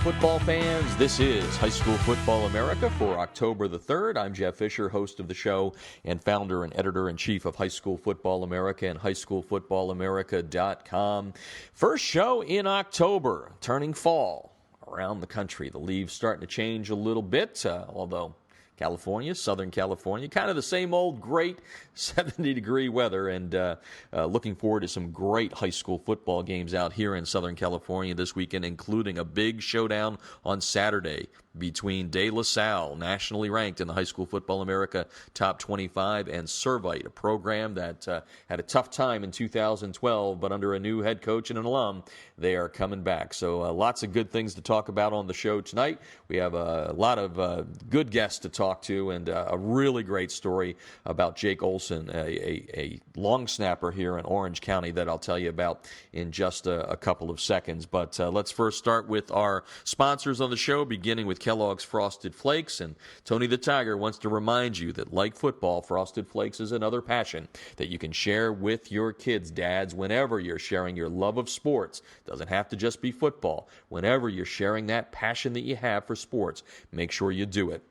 football fans. This is High School Football America for October the 3rd. I'm Jeff Fisher, host of the show and founder and editor-in-chief of High School Football America and highschoolfootballamerica.com. First show in October, turning fall around the country. The leaves starting to change a little bit, although California, Southern California, kind of the same old great 70-degree weather, and looking forward to some great high school football games out here in Southern California this weekend, including a big showdown on Saturday between De La Salle, nationally ranked in the High School Football America Top 25, and Servite, a program that had a tough time in 2012, but under a new head coach and an alum, they are coming back. So lots of good things to talk about on the show tonight. We have a lot of good guests to talk to, and a really great story about Jake Olson, a long snapper here in Orange County that I'll tell you about in just a couple of seconds. But let's first start with our sponsors on the show, beginning with Kellogg's Frosted Flakes. And Tony the Tiger wants to remind you that, like football, Frosted Flakes is another passion that you can share with your kids. Dads, whenever you're sharing your love of sports, doesn't have to just be football. Whenever you're sharing that passion that you have for sports, make sure you do it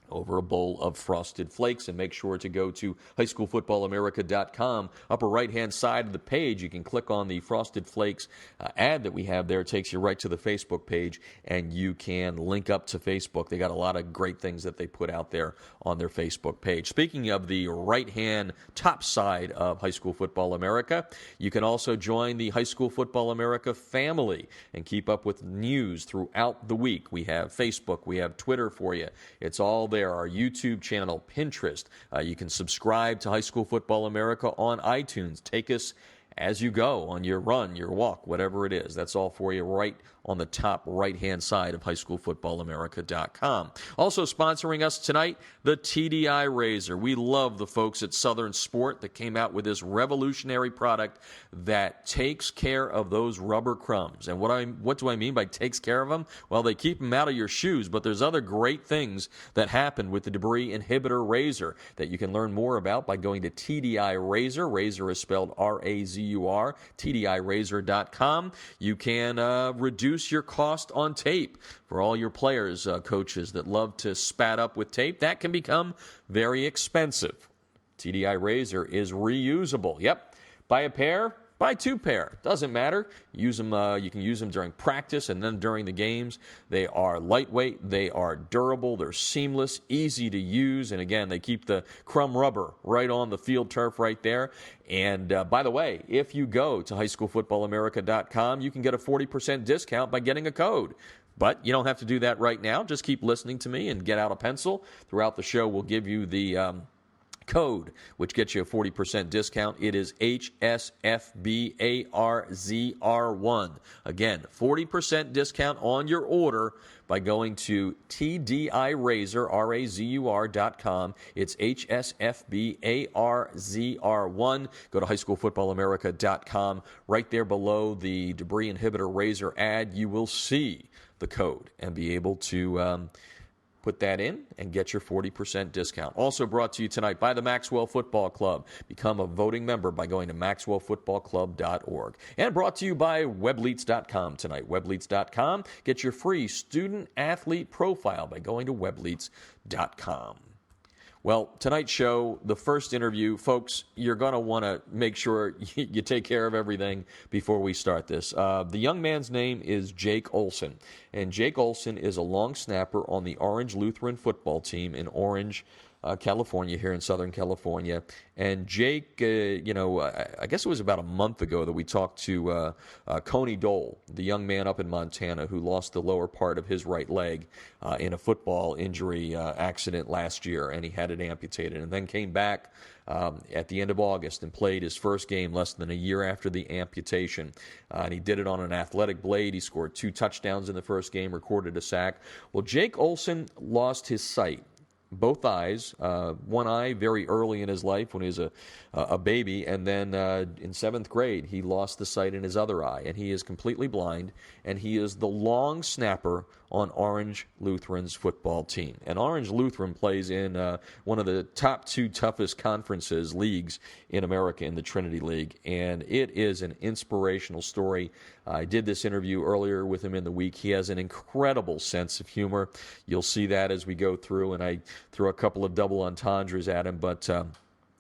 over a bowl of Frosted Flakes, and make sure to go to highschoolfootballamerica.com. Upper right-hand side of the page, you can click on the Frosted Flakes ad that we have there. It takes you right to the Facebook page, and you can link up to Facebook. They got a lot of great things that they put out there on their Facebook page. Speaking of the right-hand top side of High School Football America, you can also join the High School Football America family and keep up with news throughout the week. We have Facebook, we have Twitter for you. It's all there. Our YouTube channel, Pinterest. You can subscribe to High School Football America on iTunes. Take us as you go on your run, your walk, whatever it is. That's all for you right on the top right-hand side of highschoolfootballamerica.com. Also sponsoring us tonight, the TDI Razor. We love the folks at Southern Sport that came out with this revolutionary product that takes care of those rubber crumbs. And what do I mean by takes care of them? Well, they keep them out of your shoes, but there's other great things that happen with the debris inhibitor razor that you can learn more about by going to TDI Razor. Razor is spelled R-A-Z-U-R, TDIRazor.com. You can reduce your cost on tape. For all your players, coaches that love to spat up with tape, that can become very expensive. TDI Razor is reusable. Yep. Buy a pair, buy two pair. Doesn't matter. Use them. You can use them during practice and then during the games. They are lightweight. They are durable. They're seamless, easy to use. And again, they keep the crumb rubber right on the field turf right there. And by the way, if you go to highschoolfootballamerica.com, you can get a 40% discount by getting a code. But you don't have to do that right now. Just keep listening to me and get out a pencil. Throughout the show, we'll give you the code, which gets you a 40% discount. It is HSFBARZR1. Again, 40% discount on your order by going to TDIRazor.com. It's HSFBARZR1. Go to highschoolfootballamerica.com. Right there below the debris inhibitor razor ad, you will see the code and be able to put that in and get your 40% discount. Also brought to you tonight by the Maxwell Football Club. Become a voting member by going to maxwellfootballclub.org. And brought to you by webleets.com tonight. Webleets.com. Get your free student-athlete profile by going to webleets.com. Well, tonight's show, the first interview, folks, you're going to want to make sure you take care of everything before we start this. The young man's name is Jake Olson, and Jake Olson is a long snapper on the Orange Lutheran football team in Orange, California, here in Southern California. And Jake, I guess it was about a month ago that we talked to Coney Dole, the young man up in Montana who lost the lower part of his right leg in a football injury accident last year, and he had it amputated, and then came back at the end of August and played his first game less than a year after the amputation. And he did it on an athletic blade. He scored 2 touchdowns in the first game, recorded a sack. Well, Jake Olson lost his sight. Both eyes, one eye very early in his life when he was a baby, and then in 7th grade he lost the sight in his other eye, and he is completely blind, and he is the long snapper on Orange Lutheran's football team. And Orange Lutheran plays in one of the top 2 toughest leagues in America, in the Trinity League, and it is an inspirational story. I did this interview earlier with him in the week. He has an incredible sense of humor. You'll see that as we go through, and I throw a couple of double entendres at him, but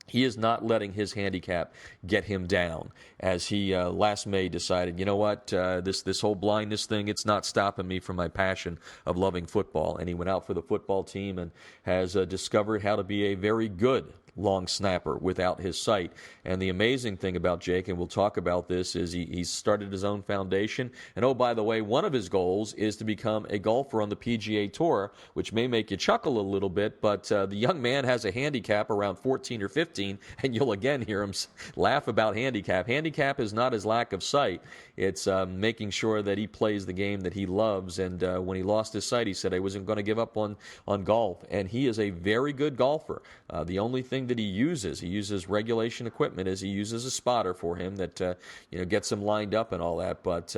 he is not letting his handicap get him down, as he last May decided, you know what, this whole blindness thing, it's not stopping me from my passion of loving football. And he went out for the football team and has discovered how to be a very good long snapper without his sight. And the amazing thing about Jake, and we'll talk about this, is he's started his own foundation. And oh, by the way, one of his goals is to become a golfer on the PGA Tour, which may make you chuckle a little bit, but the young man has a handicap around 14 or 15, and you'll again hear him laugh about handicap. Handicap is not his lack of sight. It's making sure that he plays the game that he loves. And when he lost his sight, he said, I wasn't going to give up on golf. And he is a very good golfer. The only thing that he uses regulation equipment, as he uses a spotter for him that gets him lined up and all that. But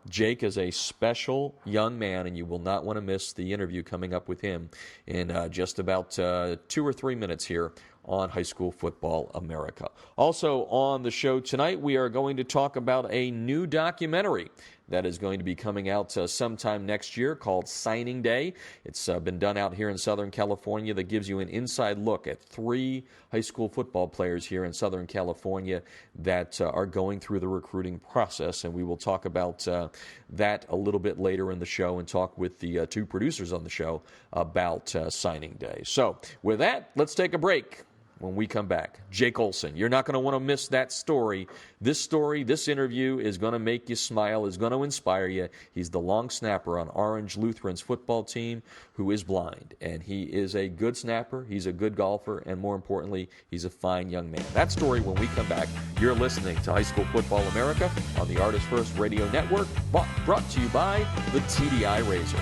Jake is a special young man, and you will not want to miss the interview coming up with him in just about 2 or 3 minutes here on High School Football America. Also on the show tonight, we are going to talk about a new documentary that is going to be coming out sometime next year called Signing Day. It's been done out here in Southern California that gives you an inside look at 3 high school football players here in Southern California that are going through the recruiting process. And we will talk about that a little bit later in the show and talk with the 2 producers on the show about Signing Day. So with that, let's take a break. When we come back, Jake Olson, you're not going to want to miss that story. This interview is going to make you smile, is going to inspire you. He's the long snapper on Orange Lutheran's football team who is blind. And he is a good snapper, he's a good golfer, and more importantly, he's a fine young man. That story when we come back. You're listening to High School Football America on the Artist First Radio Network, brought to you by the TDI Razor.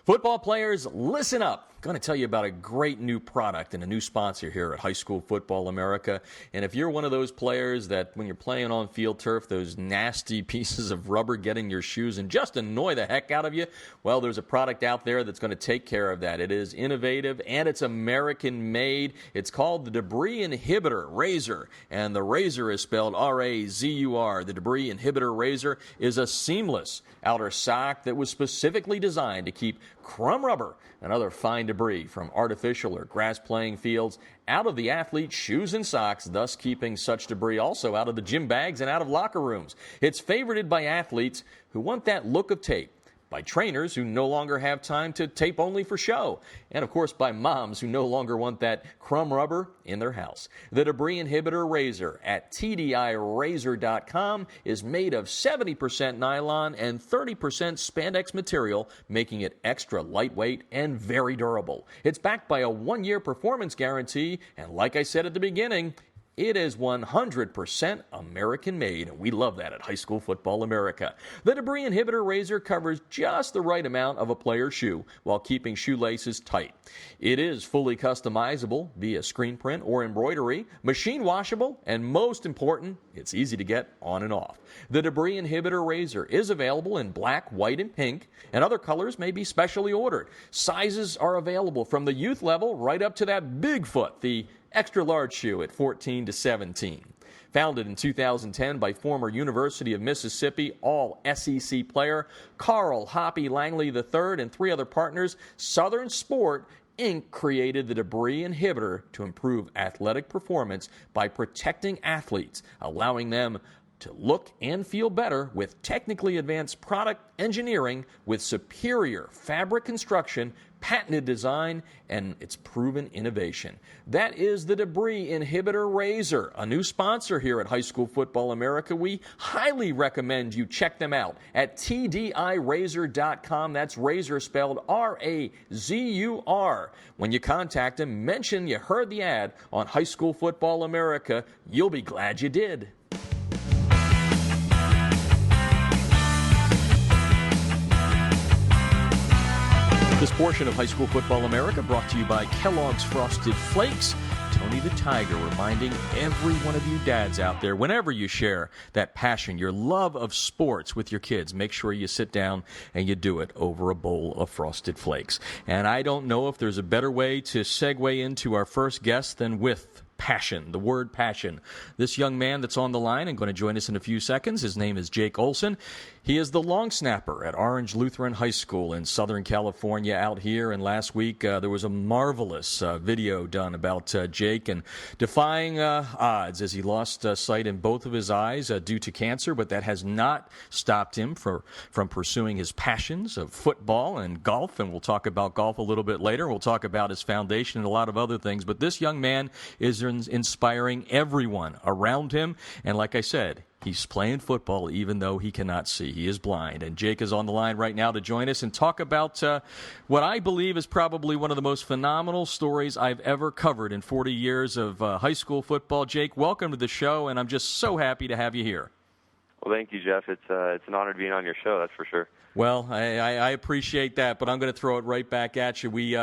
Football players, listen up. I'm going to tell you about a great new product and a new sponsor here at High School Football America. And if you're one of those players that when you're playing on field turf, those nasty pieces of rubber get in your shoes and just annoy the heck out of you, well, there's a product out there that's going to take care of that. It is innovative and it's American-made. It's called the Debris Inhibitor Razor, and the Razor is spelled R-A-Z-U-R. The Debris Inhibitor Razor is a seamless outer sock that was specifically designed to keep crumb rubber and other fine debris from artificial or grass playing fields out of the athlete's shoes and socks, thus keeping such debris also out of the gym bags and out of locker rooms. It's favorited by athletes who want that look of tape, by trainers who no longer have time to tape only for show, and of course by moms who no longer want that crumb rubber in their house. The Debris Inhibitor Razor at TDIRazor.com is made of 70% nylon and 30% spandex material, making it extra lightweight and very durable. It's backed by a 1-year performance guarantee, and like I said at the beginning, it is 100% American-made, and we love that at High School Football America. The Debris Inhibitor Razor covers just the right amount of a player's shoe while keeping shoelaces tight. It is fully customizable via screen print or embroidery, machine washable, and most important, it's easy to get on and off. The Debris Inhibitor Razor is available in black, white, and pink, and other colors may be specially ordered. Sizes are available from the youth level right up to that big foot, the extra large shoe at 14 to 17. Founded in 2010 by former University of Mississippi All-SEC player Carl Hoppy Langley III and 3 other partners, Southern Sport Inc. created the Debris Inhibitor to improve athletic performance by protecting athletes, allowing them to look and feel better with technically advanced product engineering with superior fabric construction, patented design, and its proven innovation. That is the Debris Inhibitor Razor, a new sponsor here at High School Football America. We highly recommend you check them out at TDIRazor.com. That's razor spelled R-A-Z-U-R. When you contact them, mention you heard the ad on High School Football America. You'll be glad you did. This portion of High School Football America brought to you by Kellogg's Frosted Flakes. To Tony the Tiger, reminding every one of you dads out there, whenever you share that passion, your love of sports with your kids, make sure you sit down and you do it over a bowl of Frosted Flakes. And I don't know if there's a better way to segue into our first guest than with passion, the word passion. This young man that's on the line and going to join us in a few seconds, his name is Jake Olson. He is the long snapper at Orange Lutheran High School in Southern California out here. And last week there was a marvelous video done about Jake and defying odds as he lost sight in both of his eyes due to cancer. But that has not stopped him from pursuing his passions of football and golf. And we'll talk about golf a little bit later. We'll talk about his foundation and a lot of other things. But this young man is inspiring everyone around him. And like I said, he's playing football even though he cannot see. He is blind. And Jake is on the line right now to join us and talk about what I believe is probably one of the most phenomenal stories I've ever covered in 40 years of high school football. Jake, welcome to the show, and I'm just so happy to have you here. Well, thank you, Jeff. It's an honor to be on your show, that's for sure. Well, I appreciate that, but I'm going to throw it right back at you. We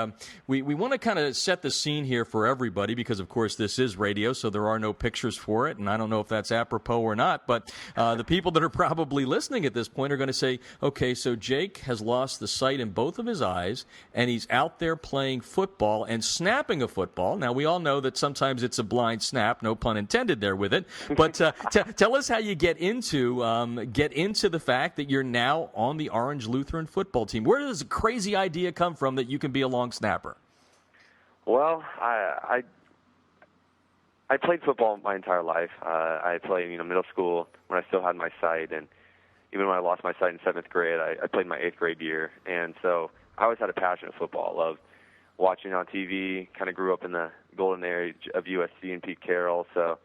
want to kind of set the scene here for everybody because, of course, this is radio, so there are no pictures for it, and I don't know if that's apropos or not, but the people that are probably listening at this point are going to say, okay, so Jake has lost the sight in both of his eyes, and he's out there playing football and snapping a football. Now, we all know that sometimes it's a blind snap, no pun intended there with it, but tell us how you get into the fact that you're now on the Orange Lutheran football team. Where does the crazy idea come from that you can be a long snapper? Well, I played football my entire life. I played, middle school when I still had my sight, and even when I lost my sight in 7th grade, I played my 8th grade year. And so I always had a passion of football. Loved watching on TV. Kind of grew up in the golden age of USC and Pete Carroll, so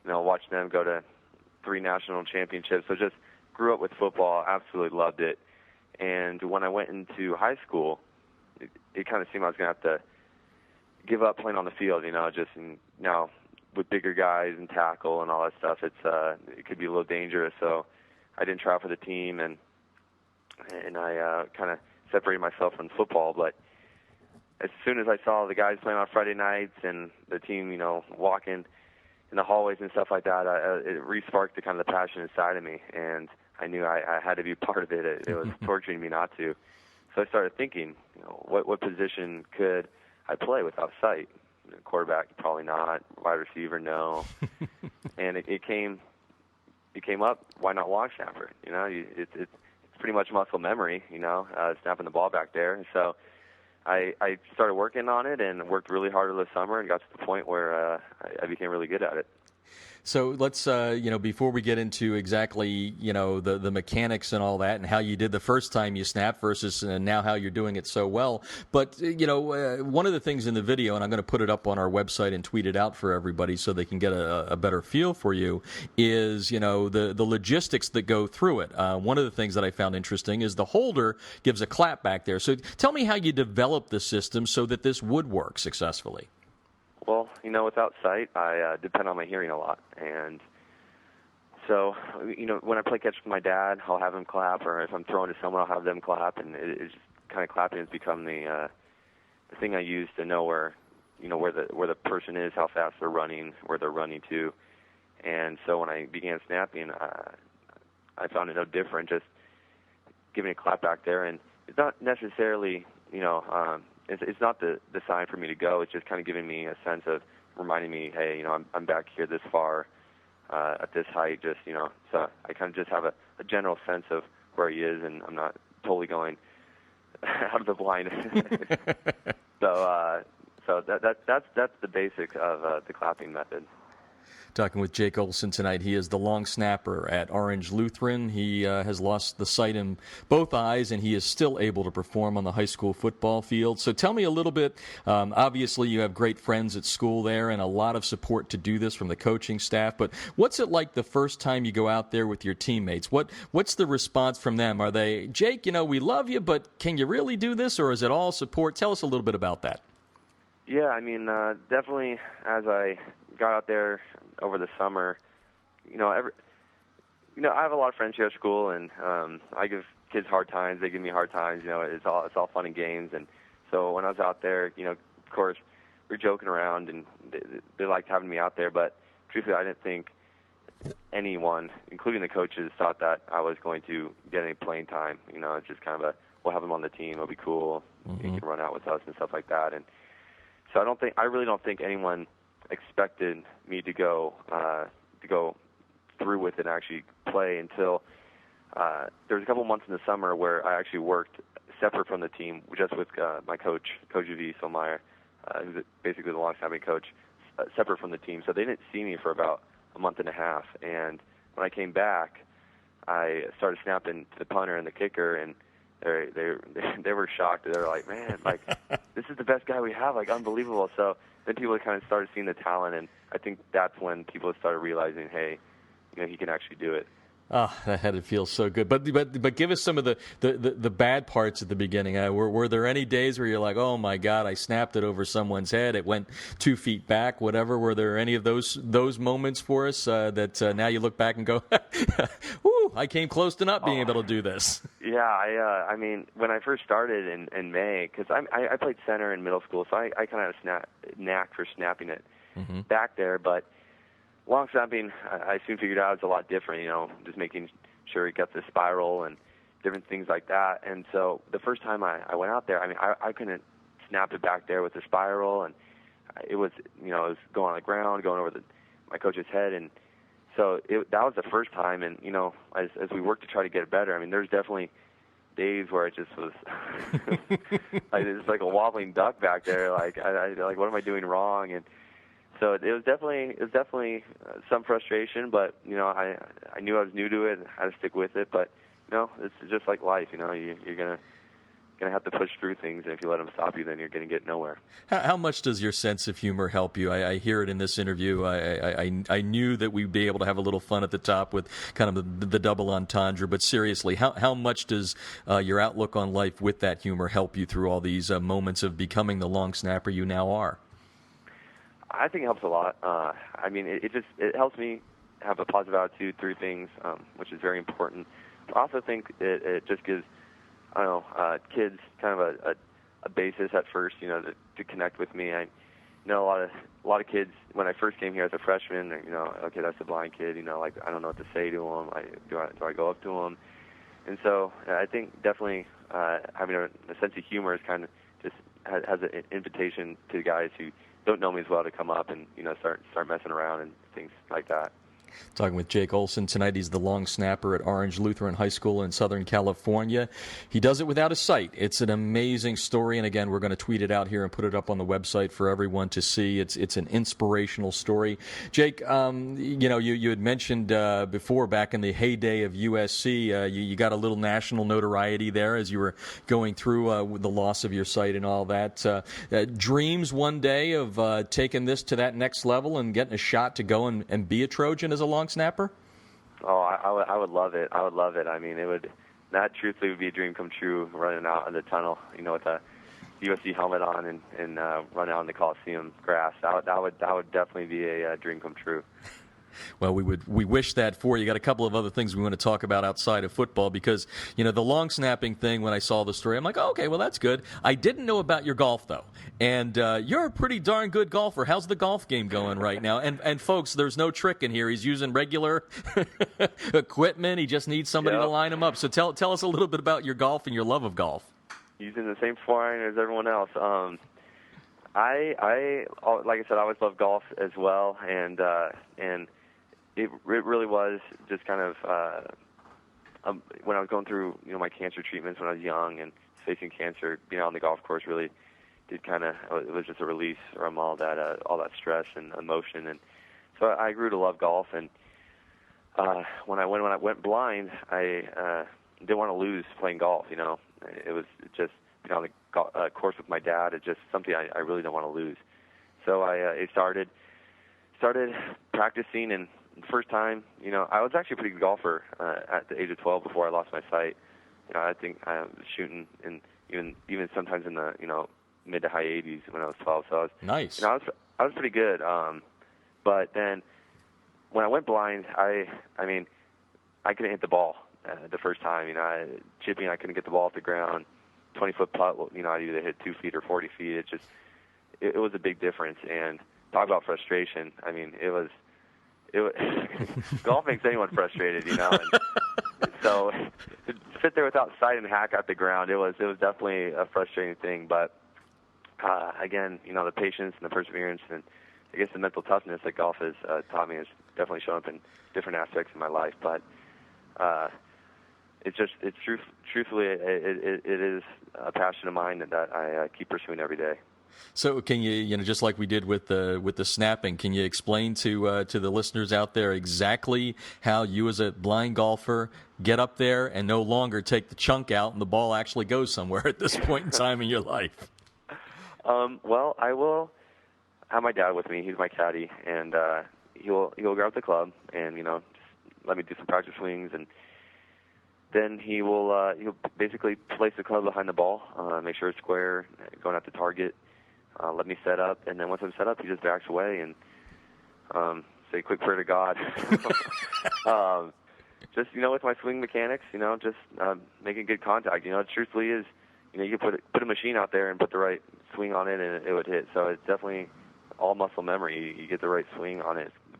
watching them go to 3 national championships. So just grew up with football. Absolutely loved it. And when I went into high school, it kind of seemed I was going to have to give up playing on the field, now with bigger guys and tackle and all that stuff, it could be a little dangerous. So I didn't try out for the team, and I kind of separated myself from football. But as soon as I saw the guys playing on Friday nights and the team, walking in the hallways and stuff like that, it re-sparked the kind of the passion inside of me, and I knew I had to be part of it. It was torturing me not to. So I started thinking, what position could I play without sight? Quarterback, probably not. Wide receiver, no. And it came up. Why not long snapper? It's pretty much muscle memory. Snapping the ball back there. And so I started working on it and worked really hard over the summer and got to the point where I became really good at it. So let's, before we get into exactly, the mechanics and all that and how you did the first time you snapped versus now how you're doing it so well. But, one of the things in the video, and I'm going to put it up on our website and tweet it out for everybody so they can get a better feel for you, is, the logistics that go through it. One of the things that I found interesting is the holder gives a clap back there. So tell me how you developed the system so that this would work successfully. Well, without sight, I depend on my hearing a lot. And so, when I play catch with my dad, I'll have him clap, or if I'm throwing to someone, I'll have them clap. And it's just kind of clapping has become the thing I use to know where the person is, how fast they're running, where they're running to. And so when I began snapping, I found it no different, just giving a clap back there. And it's not necessarily, it's not the sign for me to go. It's just kind of giving me a sense of reminding me, hey, I'm back here this far at this height. Just so I kind of just have a general sense of where he is, and I'm not totally going out of the blind. So that's the basics of the clapping method. Talking with Jake Olson tonight. He is the long snapper at Orange Lutheran. He has lost the sight in both eyes, and he is still able to perform on the high school football field. So tell me a little bit. Obviously, you have great friends at school there and a lot of support to do this from the coaching staff. But what's it like the first time you go out there with your teammates? What's the response from them? Are they, Jake, we love you, but can you really do this, or is it all support? Tell us a little bit about that. Yeah, definitely as I got out there over the summer, I have a lot of friends here at school, and I give kids hard times. They give me hard times. It's all fun and games. And so when I was out there, of course, were joking around, and they liked having me out there. But truthfully, I didn't think anyone, including the coaches, thought that I was going to get any playing time. It's just kind of we'll have him on the team. It'll be cool. He can run out with us and stuff like that. And so I really don't think anyone expected me to go through with it and actually play until there was a couple months in the summer where I actually worked separate from the team, just with my coach, Coach V. Solmeyer, who's basically the long-snapping coach, separate from the team. So they didn't see me for about a month and a half. And when I came back, I started snapping to the punter and the kicker, and they were shocked. They were like, "Man, like this is the best guy we have, like unbelievable." So then people kind of started seeing the talent, and I think that's when people started realizing, hey, he can actually do it. Oh, that had to feel so good. But give us some of the bad parts at the beginning. Were there any days where you're like, oh my God, I snapped it over someone's head, it went 2 feet back, whatever? Were there any of those moments for us that now you look back and go, whoo, I came close to not being able to do this? Yeah, I mean, when I first started in May, because I played center in middle school, so I kind of had a knack for snapping it back there, but long snapping, I soon figured out it's a lot different, just making sure it got the spiral and different things like that. And so the first time I went out there, I mean, I couldn't snap it back there with the spiral, and it was, it was going on the ground, going over my coach's head. And so that was the first time. And, as we worked to try to get it better, I mean, there's definitely days where it just was it's like a wobbling duck back there. Like, I what am I doing wrong? And so it was definitely some frustration, but I knew I was new to it and had to stick with it. But it's just like life. You're gonna have to push through things, and if you let them stop you, then you're gonna get nowhere. How much does your sense of humor help you? I hear it in this interview. I knew that we'd be able to have a little fun at the top with kind of the double entendre. But seriously, how much does your outlook on life with that humor help you through all these moments of becoming the long snapper you now are? I think it helps a lot. I mean, it helps me have a positive attitude through things, which is very important. I also think it just gives, kids kind of a basis at first, to connect with me. I know a lot of kids when I first came here as a freshman, okay, that's a blind kid, like I don't know what to say to him. Do I go up to him? And so I think definitely having a sense of humor is kind of just has an invitation to guys who don't know me as well to come up and start messing around and things like that. Talking with Jake Olson tonight. He's the long snapper at Orange Lutheran High School in Southern California. He does it without a sight. It's an amazing story, and again, we're going to tweet it out here and put it up on the website for everyone to see. It's an inspirational story. Jake, you had mentioned before, back in the heyday of USC, you got a little national notoriety there as you were going through the loss of your sight and all that. Dreams one day of taking this to that next level and getting a shot to go and be a Trojan as a long snapper? Oh, I would love it. I would love it. I mean, that truthfully would be a dream come true, running out in the tunnel, with a USC helmet on and run out in the Coliseum grass. That would definitely be a dream come true. Well, we wish that for you. Got a couple of other things we want to talk about outside of football because, the long snapping thing, when I saw the story, I'm like, oh, okay, well, that's good. I didn't know about your golf, though. And you're a pretty darn good golfer. How's the golf game going right now? And folks, there's no trick in here. He's using regular equipment. He just needs somebody to line him up. So tell us a little bit about your golf and your love of golf. Using the same 4-iron as everyone else. I like I said, I always loved golf as well, and it really was just kind of when I was going through my cancer treatments when I was young and facing cancer, being out on the golf course really did it was just a release from all that stress and emotion, and so I grew to love golf. And when I went blind, I didn't want to lose playing golf. It was just on the course with my dad. It's just something I really don't want to lose. So I started practicing, and the first time, I was actually a pretty good golfer at the age of 12 before I lost my sight. I think I was shooting in even sometimes in the mid to high 80s when I was 12. So I was nice. I was pretty good. But then when I went blind, I couldn't hit the ball the first time. Chipping, I couldn't get the ball off the ground. 20-foot putt, I'd either hit 2 feet or 40 feet. it was a big difference. And talk about frustration. I mean, it was golf makes anyone frustrated, you know. And so to sit there without sight and hack at the ground, it was definitely a frustrating thing. But again, you know, the patience and the perseverance and I guess the mental toughness that golf has taught me has definitely shown up in different aspects of my life. But truthfully, it is a passion of mine that I keep pursuing every day. So can you know, just like we did with the snapping, can you explain to the listeners out there exactly how you as a blind golfer get up there and no longer take the chunk out and the ball actually goes somewhere at this point in time in your life? Well, I will have my dad with me. He's my caddy, and he'll grab the club and, you know, just let me do some practice swings, and then he'll basically place the club behind the ball, make sure it's square, going at the target. Let me set up, and then once I'm set up, he just backs away and say a quick prayer to God. Just, you know, with my swing mechanics, you know, just making good contact. You know, it truthfully is, you know, you can put a machine out there and put the right swing on it, and it would hit. So it's definitely all muscle memory. You get the right swing on it, the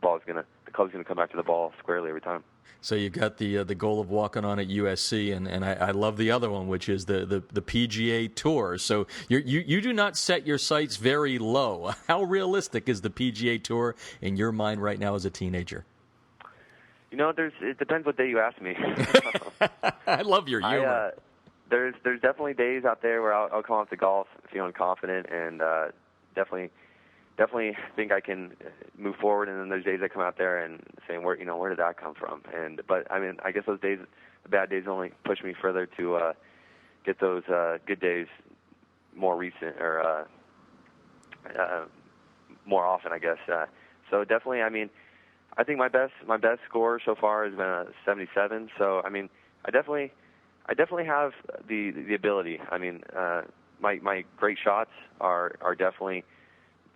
club's gonna come back to the ball squarely every time. So you got the goal of walking on at USC, and I love the other one, which is the PGA Tour. So you do not set your sights very low. How realistic is the PGA Tour in your mind right now as a teenager? You know, it depends what day you ask me. I love your humor. There's definitely days out there where I'll come off the golf feeling confident and definitely think I can move forward, and then there's days I come out there and saying, where did that come from? But I mean, I guess those days, the bad days, only push me further to get those good days more recent or more often, I guess. So definitely, I mean, I think my best score so far has been a 77. So I mean, I definitely have the ability. I mean, my great shots are definitely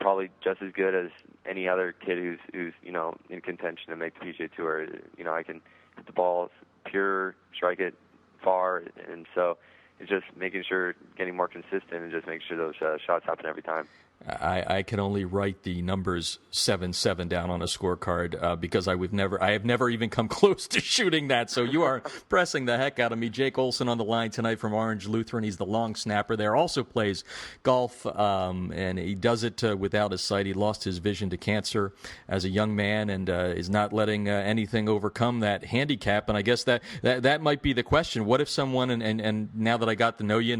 probably just as good as any other kid who's you know, in contention to make the PGA Tour. You know, I can hit the ball pure, strike it far, and so it's just making sure, getting more consistent, and just making sure those shots happen every time. I can only write the numbers 7-7 down on a scorecard because I have never even come close to shooting that. So you are pressing the heck out of me. Jake Olson on the line tonight from Orange Lutheran. He's the long snapper there. Also plays golf, and he does it without his sight. He lost his vision to cancer as a young man, and is not letting anything overcome that handicap. And I guess that might be the question. What if someone, and now that I got to know you,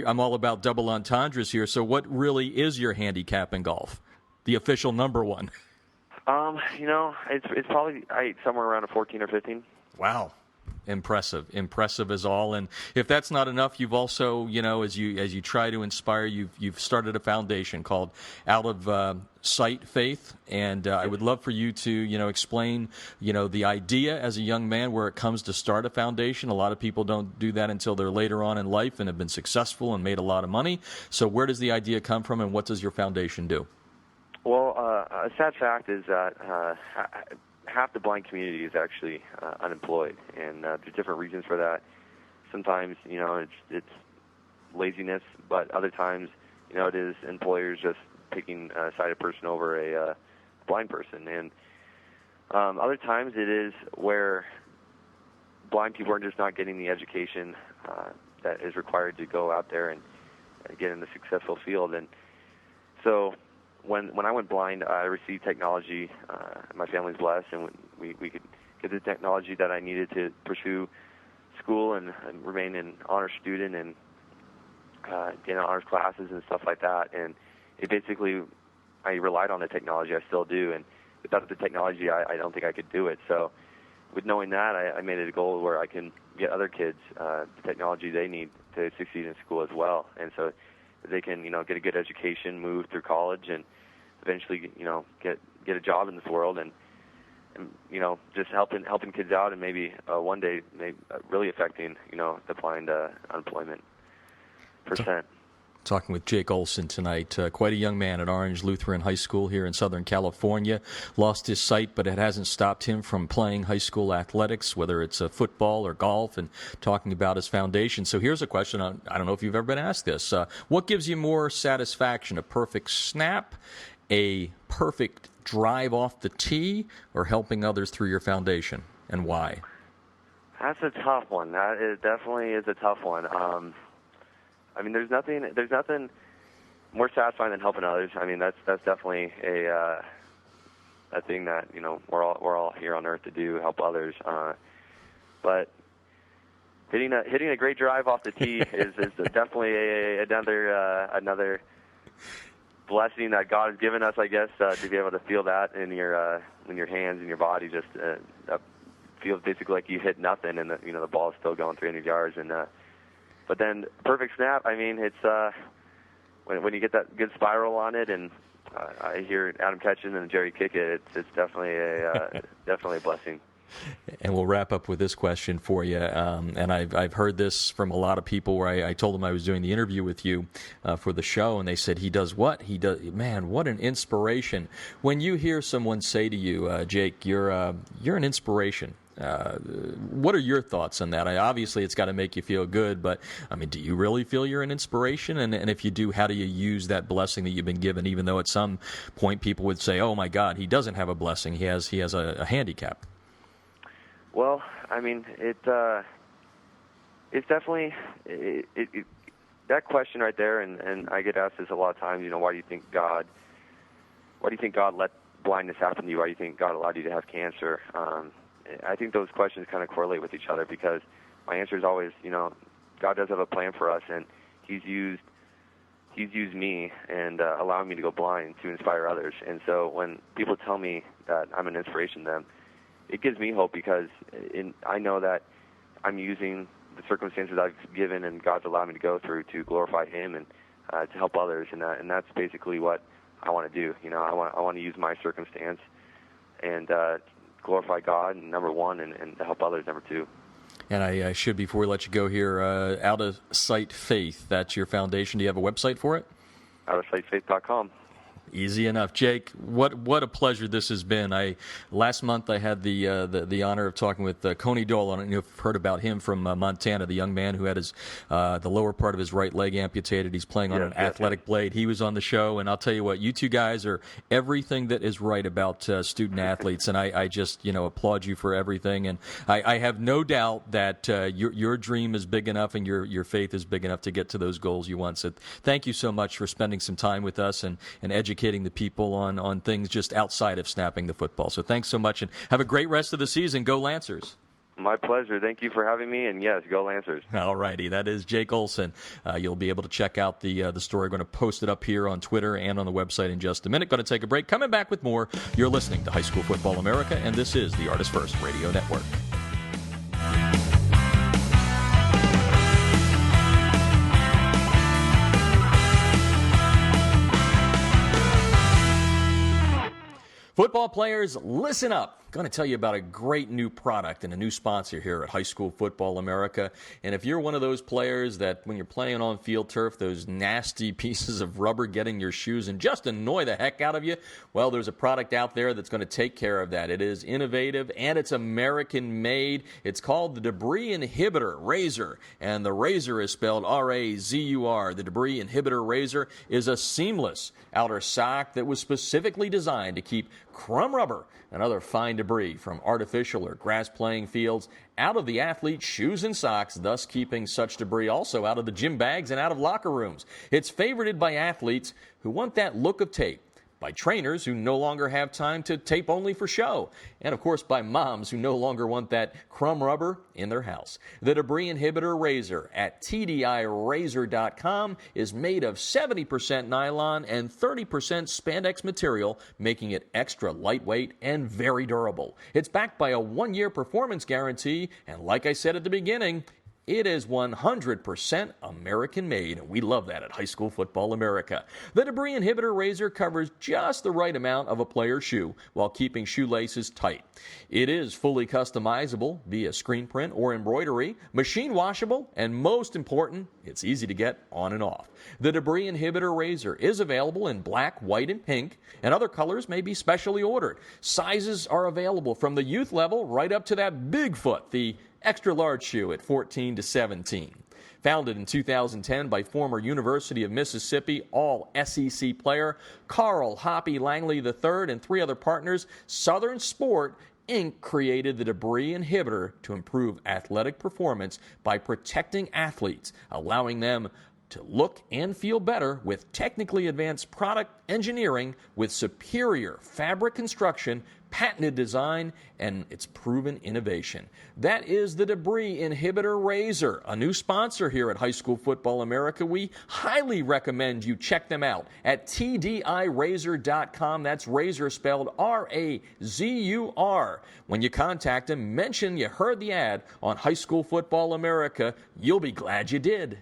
I'm all about double entendres here. So what really is your handicap in golf, the official number one? You know, it's probably somewhere around a 14 or 15. Wow. Impressive as all. And if that's not enough, you've also, you know, as you try to inspire, you've started a foundation called Out of Sight Faith, and I would love for you to, you know, explain, you know, the idea as a young man where it comes to start a foundation. A lot of people don't do that until they're later on in life and have been successful and made a lot of money. So where does the idea come from, and what does your foundation do? Well, a sad fact is that half the blind community is actually unemployed, and there's different reasons for that. Sometimes, you know, it's laziness, but other times, you know, it is employers just picking a sighted person over a blind person, and other times it is where blind people are just not getting the education that is required to go out there and get in the successful field. And so when I went blind, I received technology. My family's blessed, and we could get the technology that I needed to pursue school and remain an honor student and get in honors classes and stuff like that. And it basically, I relied on the technology. I still do, and without the technology, I don't think I could do it. So with knowing that, I made it a goal where I can get other kids the technology they need to succeed in school as well. And so they can, you know, get a good education, move through college, and eventually, you know, get a job in this world, and you know, just helping kids out, and maybe one day really affecting, you know, the blind unemployment percent. Talking with Jake Olson tonight, quite a young man at Orange Lutheran High School here in Southern California. Lost his sight, but it hasn't stopped him from playing high school athletics, whether it's football or golf, and talking about his foundation. So here's a question. I don't know if you've ever been asked this. What gives you more satisfaction, a perfect snap, a perfect drive off the tee, or helping others through your foundation, and why? That's a tough one. It definitely is a tough one. I mean, there's nothing more satisfying than helping others. I mean, that's definitely a thing that, you know, we're all here on earth to do, help others. But hitting a great drive off the tee is definitely another blessing that God has given us, I guess, to be able to feel that in your hands and your body. Just feels basically like you hit nothing, and the ball is still going 300 yards. And but then perfect snap. I mean, it's when you get that good spiral on it, and I hear Adam catch it and Jerry kick it. It's definitely a blessing. And we'll wrap up with this question for you. And I've heard this from a lot of people where I told them I was doing the interview with you for the show, and they said, he does what? He does, man, what an inspiration. When you hear someone say to you, Jake, you're an inspiration, what are your thoughts on that? Obviously, it's got to make you feel good, but, I mean, do you really feel you're an inspiration? And if you do, how do you use that blessing that you've been given, even though at some point people would say, oh, my God, he doesn't have a blessing. He has a handicap. Well, I mean, it's definitely that question right there, and I get asked this a lot of times. You know, why do you think God let blindness happen to you? Why do you think God allowed you to have cancer? I think those questions kind of correlate with each other, because my answer is always, you know, God does have a plan for us, and He's used me and allowing me to go blind to inspire others. And so when people tell me that I'm an inspiration to them, it gives me hope, because I know that I'm using the circumstances I've given and God's allowed me to go through to glorify Him and to help others, and that's basically what I want to do. You know, I want to use my circumstance and glorify God, number one, and to help others, number two. And I should, before we let you go here, Out of Sight Faith, that's your foundation. Do you have a website for it? OutofSightFaith.com. Easy enough. Jake, what a pleasure this has been. Last month I had the honor of talking with Coney Dole. I don't know if you've heard about him from Montana, the young man who had his the lower part of his right leg amputated. He's playing on an athletic blade. He was on the show, and I'll tell you what, you two guys are everything that is right about student athletes, and I just applaud you for everything. And I have no doubt that your dream is big enough and your faith is big enough to get to those goals you want. So thank you so much for spending some time with us and educating the people on things just outside of snapping the football. So thanks so much, and have a great rest of the season. Go Lancers. My pleasure. Thank you for having me, and yes, go Lancers. All righty. That is Jake Olson. You'll be able to check out the story. We're going to post it up here on Twitter and on the website in just a minute. Going to take a break. Coming back with more. You're listening to High School Football America, and this is the Artist First Radio Network. Football players, listen up. Going to tell you about a great new product and a new sponsor here at High School Football America. And if you're one of those players that when you're playing on field turf, those nasty pieces of rubber get in your shoes and just annoy the heck out of you, well, there's a product out there that's going to take care of that. It is innovative and it's American-made. It's called the Debris Inhibitor Razor, and the razor is spelled R-A-Z-U-R. The Debris Inhibitor Razor is a seamless outer sock that was specifically designed to keep crumb rubber and other fine debris from artificial or grass playing fields out of the athlete's shoes and socks, thus keeping such debris also out of the gym bags and out of locker rooms. It's favorited by athletes who want that look of tape, by trainers who no longer have time to tape only for show, and of course by moms who no longer want that crumb rubber in their house. The Debris Inhibitor Razor at TDIRazor.com is made of 70% nylon and 30% spandex material, making it extra lightweight and very durable. It's backed by a 1-year performance guarantee, and like I said at the beginning, It is 100% American-made, and we love that at High School Football America. The debris inhibitor razor covers just the right amount of a player's shoe while keeping shoelaces tight. It is fully customizable via screen print or embroidery, machine washable, and most important, it's easy to get on and off. The debris inhibitor razor is available in black, white, and pink, and other colors may be specially ordered. Sizes are available from the youth level right up to that big foot, the extra large shoe at 14 to 17. Founded in 2010 by former University of Mississippi All-SEC player Carl Hoppy Langley III and 3 other partners, Southern Sport Inc. created the debris inhibitor to improve athletic performance by protecting athletes, allowing them to look and feel better with technically advanced product engineering with superior fabric construction, patented design, and its proven innovation. That is the Debris Inhibitor Razor, a new sponsor here at High School Football America. We highly recommend you check them out at tdirazor.com. That's razor spelled R-A-Z-U-R. When you contact them, mention you heard the ad on High School Football America. You'll be glad you did.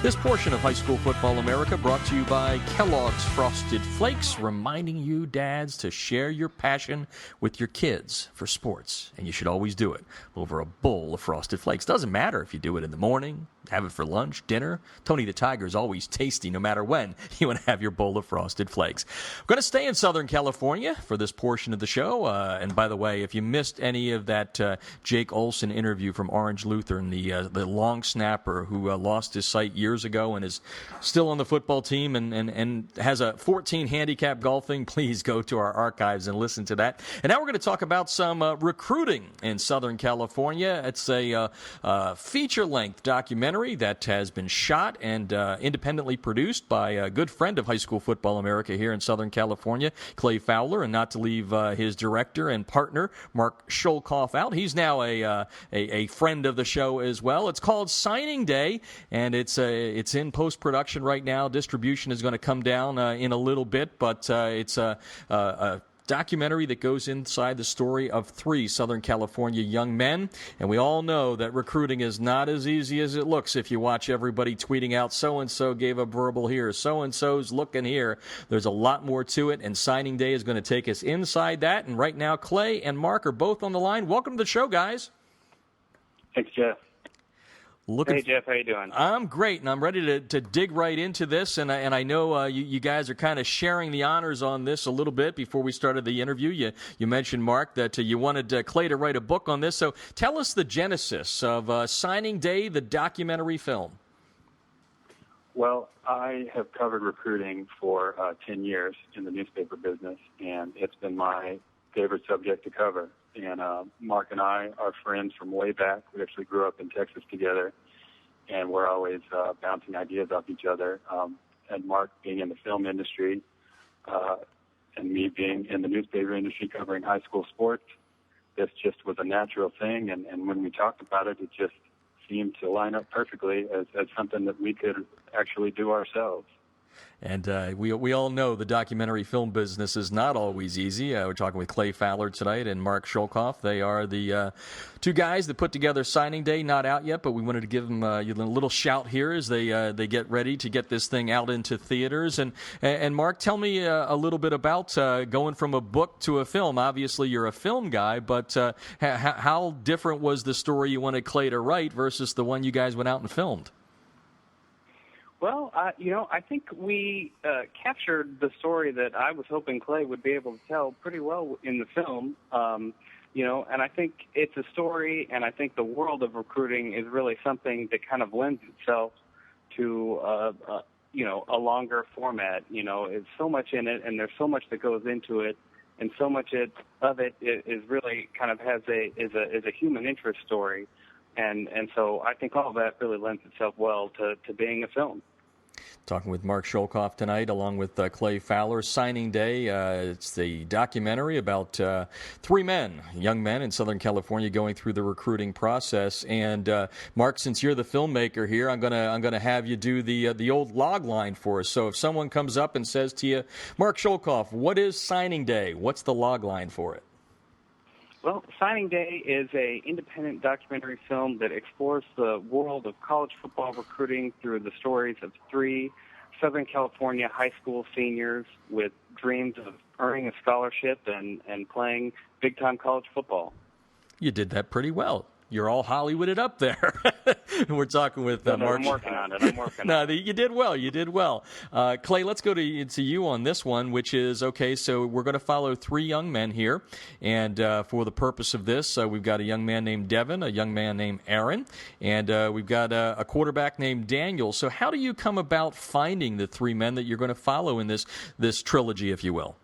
This portion of High School Football America brought to you by Kellogg's Frosted Flakes, reminding you, dads, to share your passion with your kids for sports. And you should always do it over a bowl of Frosted Flakes. Doesn't matter if you do it in the morning, have it for lunch, dinner. Tony the Tiger is always tasty no matter when you want to have your bowl of Frosted Flakes. We're going to stay in Southern California for this portion of the show. And by the way, if you missed any of that Jake Olson interview from Orange Lutheran, the long snapper who lost his sight years ago and is still on the football team and has a 14 handicap golfing, please go to our archives and listen to that. And now we're going to talk about some recruiting in Southern California. It's a feature-length documentary that has been shot and independently produced by a good friend of High School Football America here in Southern California, Clay Folwer, and not to leave his director and partner, Mark Schoellkopff, out. He's now a friend of the show as well. It's called Signing Day, and it's in post-production right now. Distribution is going to come down in a little bit, but it's a documentary that goes inside the story of 3 Southern California young men. And we all know that recruiting is not as easy as it looks if you watch everybody tweeting out, so-and-so gave a verbal here, so-and-so's looking here. There's a lot more to it, and Signing Day is going to take us inside that. And right now, Clay and Mark are both on the line. Welcome to the show, guys. Thanks, Jeff. Hey, Jeff, how you doing? I'm great, and I'm ready to dig right into this. And I know you guys are kind of sharing the honors on this a little bit before we started the interview. You mentioned, Mark, that you wanted Clay to write a book on this. So tell us the genesis of Signing Day, the documentary film. Well, I have covered recruiting for 10 years in the newspaper business, and it's been my favorite subject to cover. And Mark and I are friends from way back. We actually grew up in Texas together, and we're always bouncing ideas off each other. And Mark being in the film industry and me being in the newspaper industry covering high school sports, this just was a natural thing. And when we talked about it, it just seemed to line up perfectly as something that we could actually do ourselves. And we all know the documentary film business is not always easy. We're talking with Clay Folwer tonight and Mark Schoellkopff. They are the 2 guys that put together Signing Day, not out yet, but we wanted to give them a little shout here as they get ready to get this thing out into theaters. And Mark, tell me a little bit about going from a book to a film. Obviously, you're a film guy, but how different was the story you wanted Clay to write versus the one you guys went out and filmed? Well, I think we captured the story that I was hoping Clay would be able to tell pretty well in the film, and I think it's a story, and I think the world of recruiting is really something that kind of lends itself to, a longer format. It's so much in it, and there's so much that goes into it, and so much of it is really kind of has a human interest story. And so I think all of that really lends itself well to being a film. Talking with Mark Schoellkopff tonight, along with Clay Folwer. Signing Day, it's the documentary about three men, young men in Southern California, going through the recruiting process. And Mark, since you're the filmmaker here, I'm gonna have you do the old log line for us. So if someone comes up and says to you, Mark Schoellkopff, what is Signing Day? What's the log line for it? Well, Signing Day is an independent documentary film that explores the world of college football recruiting through the stories of three Southern California high school seniors with dreams of earning a scholarship and playing big-time college football. You did that pretty well. You're all Hollywooded up there. We're talking with Mark. I'm working on it. You did well. You did well. Clay, let's go to you on this one, which is, okay, so we're going to follow three young men here. And for the purpose of this, we've got a young man named Devin, a young man named Aaron, and we've got a quarterback named Daniel. So how do you come about finding the three men that you're going to follow in this trilogy, if you will?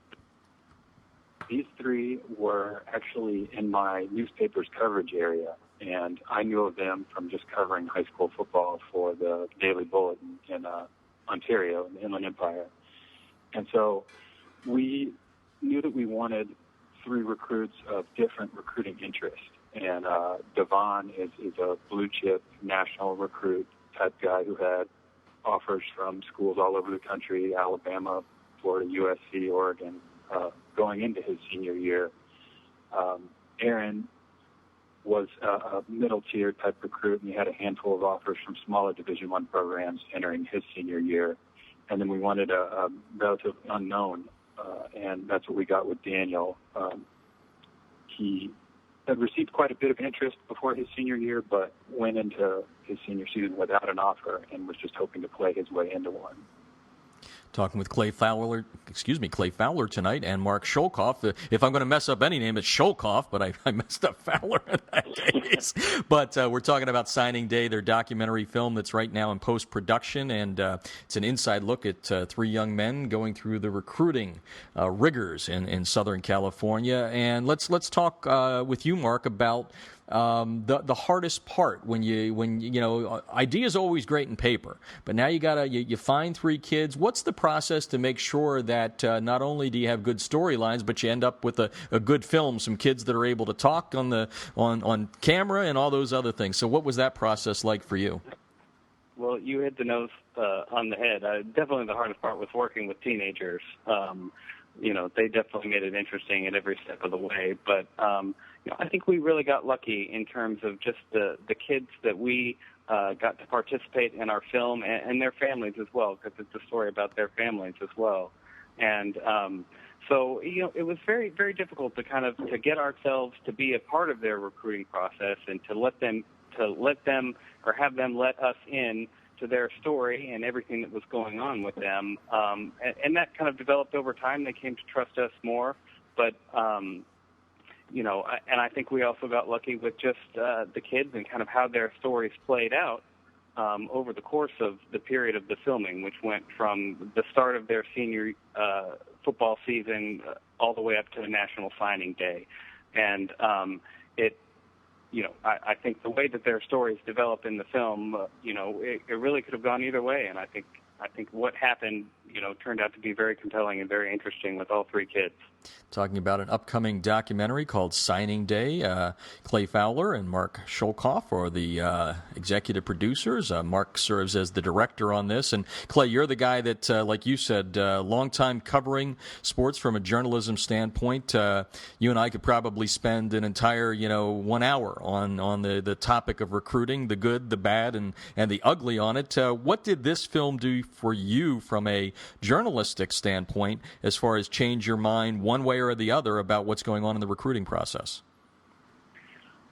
These three were actually in my newspaper's coverage area, and I knew of them from just covering high school football for the Daily Bulletin in Ontario, in the Inland Empire. And so we knew that we wanted three recruits of different recruiting interests. And Devon is a blue-chip national recruit type guy who had offers from schools all over the country, Alabama, Florida, USC, Oregon, going into his senior year. Aaron was a middle-tier type recruit, and he had a handful of offers from smaller Division I programs entering his senior year. And then we wanted a relative unknown, and that's what we got with Daniel. He had received quite a bit of interest before his senior year, but went into his senior season without an offer and was just hoping to play his way into one. Talking with Clay Folwer tonight, and Mark Schoellkopff. If I'm going to mess up any name, it's Schoellkopff, but I messed up Folwer in that case. But we're talking about Signing Day, their documentary film that's right now in post-production, and it's an inside look at three young men going through the recruiting rigors in Southern California. And let's talk with you, Mark, about the hardest part when ideas always great in paper, but now you find three kids. What's the process to make sure that not only do you have good storylines, but you end up with a good film, some kids that are able to talk on camera and all those other things? So what was that process like for you? Well, you hit the nose on the head. Definitely the hardest part was working with teenagers. They definitely made it interesting at every step of the way. But, I think we really got lucky in terms of just the kids that we got to participate in our film and their families as well, because it's a story about their families as well. And so, it was very, very difficult to get ourselves to be a part of their recruiting process and to let them or have them let us in to their story and everything that was going on with them. And that kind of developed over time. They came to trust us more. But, and I think we also got lucky with just the kids and kind of how their stories played out over the course of the period of the filming, which went from the start of their senior football season all the way up to the National Signing Day. And I think the way that their stories develop in the film, it really could have gone either way. And I think what happened, turned out to be very compelling and very interesting with all three kids. Talking about an upcoming documentary called Signing Day. Clay Folwer and Mark Schoellkopff are the executive producers. Mark serves as the director on this. And Clay, you're the guy that, like you said, long time covering sports from a journalism standpoint. You and I could probably spend an entire, 1 hour on the topic of recruiting, the good, the bad, and the ugly on it. What did this film do for you from a journalistic standpoint as far as change your mind one way or the other about what's going on in the recruiting process?